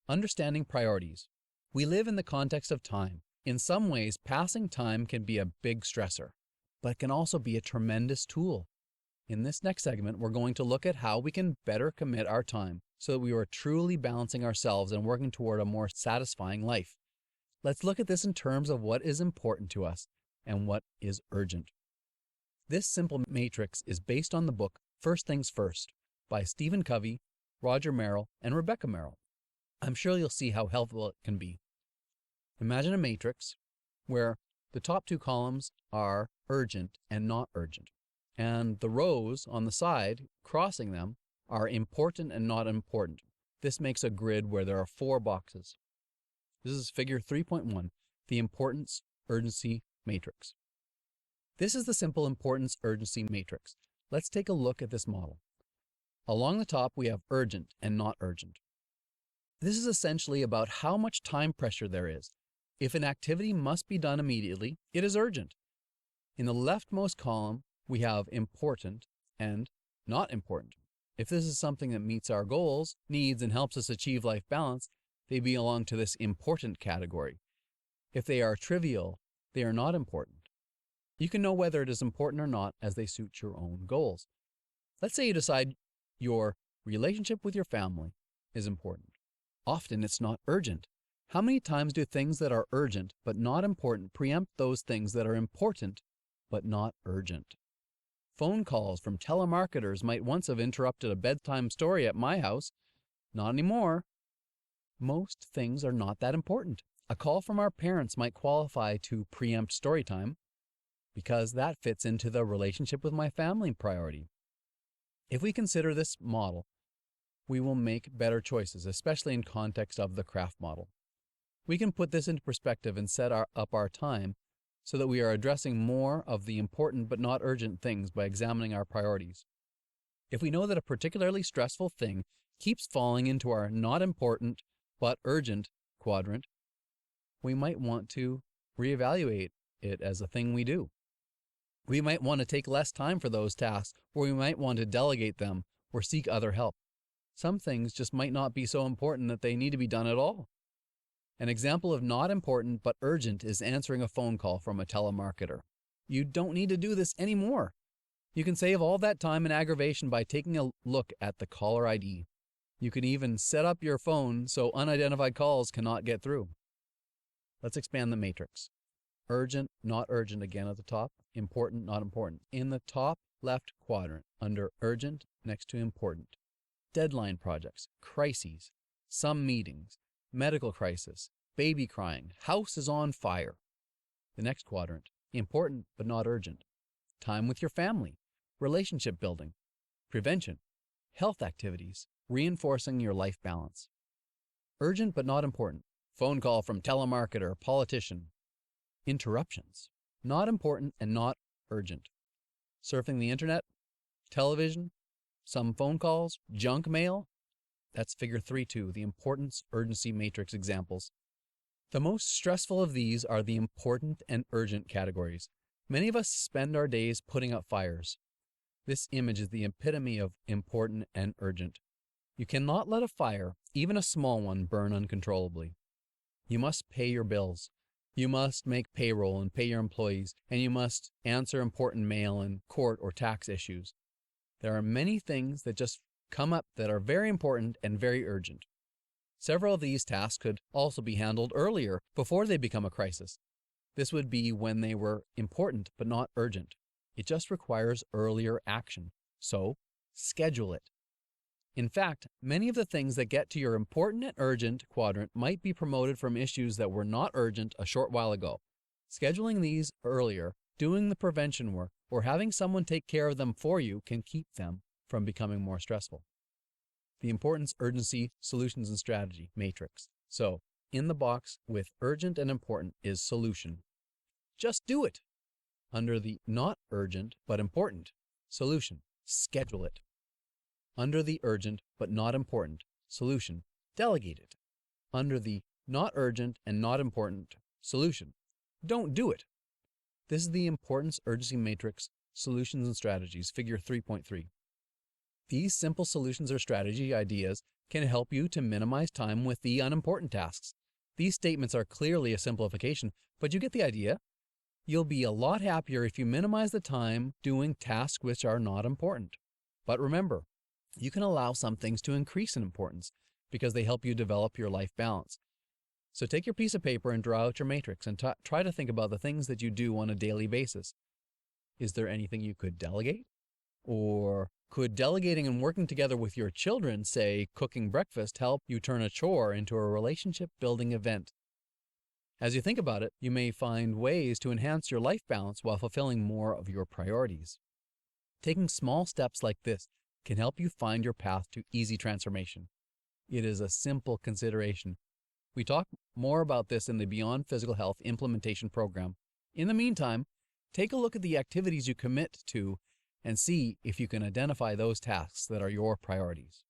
Understanding priorities. We live in the context of time. In some ways, passing time can be a big stressor, but it can also be a tremendous tool. In this next segment, we're going to look at how we can better commit our time so that we are truly balancing ourselves and working toward a more satisfying life. Let's look at this in terms of what is important to us and what is urgent. This simple matrix is based on the book First Things First by Stephen Covey, Roger Merrill, and Rebecca Merrill. I'm sure you'll see how helpful it can be. Imagine a matrix where the top two columns are urgent and not urgent, and the rows on the side crossing them are important and not important. This makes a grid where there are 4 boxes. This is figure 3.1, the importance urgency matrix. This is the simple importance urgency matrix. Let's take a look at this model. Along the top, we have urgent and not urgent. This is essentially about how much time pressure there is. If an activity must be done immediately, it is urgent. In the leftmost column, we have important and not important. If this is something that meets our goals, needs, and helps us achieve life balance, they belong to this important category. If they are trivial, they are not important. You can know whether it is important or not as they suit your own goals. Let's say you decide your relationship with your family is important. Often it's not urgent. How many times do things that are urgent but not important preempt those things that are important but not urgent? Phone calls from telemarketers might once have interrupted a bedtime story at my house. Not anymore. Most things are not that important. A call from our parents might qualify to preempt story time because that fits into the relationship with my family priority. If we consider this model, we will make better choices, especially in context of the Kraft model. We can put this into perspective and set up our time so that we are addressing more of the important but not urgent things by examining our priorities. If we know that a particularly stressful thing keeps falling into our not important but urgent quadrant, we might want to reevaluate it as a thing we do. We might want to take less time for those tasks, or we might want to delegate them or seek other help. Some things just might not be so important that they need to be done at all. An example of not important but urgent is answering a phone call from a telemarketer. You don't need to do this anymore. You can save all that time and aggravation by taking a look at the caller ID. You can even set up your phone so unidentified calls cannot get through. Let's expand the matrix. Urgent, not urgent again at the top. Important, not important. In the top left quadrant, under urgent, next to important. Deadline projects, crises, some meetings, medical crisis, baby crying, house is on fire. The next quadrant, important but not urgent. Time with your family, relationship building, prevention, health activities, reinforcing your life balance. Urgent but not important. Phone call from telemarketer, politician. Interruptions. Not important and not urgent. Surfing the internet, television, some phone calls, junk mail. That's figure 3.2, the importance urgency matrix examples. The most stressful of these are the important and urgent categories. Many of us spend our days putting out fires. This image is the epitome of important and urgent. You cannot let a fire, even a small one, burn uncontrollably. You must pay your bills. You must make payroll and pay your employees, and you must answer important mail and court or tax issues. There are many things that just come up that are very important and very urgent. Several of these tasks could also be handled earlier, before they become a crisis. This would be when they were important but not urgent. It just requires earlier action. So, schedule it. In fact, many of the things that get to your important and urgent quadrant might be promoted from issues that were not urgent a short while ago. Scheduling these earlier, doing the prevention work, or having someone take care of them for you can keep them from becoming more stressful. The importance, urgency, solutions, and strategy matrix. So, in the box with urgent and important is solution. Just do it. Under the not urgent but important, solution, schedule it. Under the urgent but not important, solution, delegate it. Under the not urgent and not important, solution, don't do it. This is the importance urgency matrix, solutions and strategies, figure 3.3. These simple solutions or strategy ideas can help you to minimize time with the unimportant tasks. These statements are clearly a simplification, but you get the idea. You'll be a lot happier if you minimize the time doing tasks which are not important. But remember, you can allow some things to increase in importance because they help you develop your life balance. So take your piece of paper and draw out your matrix and try to think about the things that you do on a daily basis. Is there anything you could delegate? Or could delegating and working together with your children, say cooking breakfast, help you turn a chore into a relationship-building event? As you think about it, you may find ways to enhance your life balance while fulfilling more of your priorities. Taking small steps like this can help you find your path to easy transformation. It is a simple consideration. We talk more about this in the Beyond Physical Health Implementation Program. In the meantime, take a look at the activities you commit to and see if you can identify those tasks that are your priorities.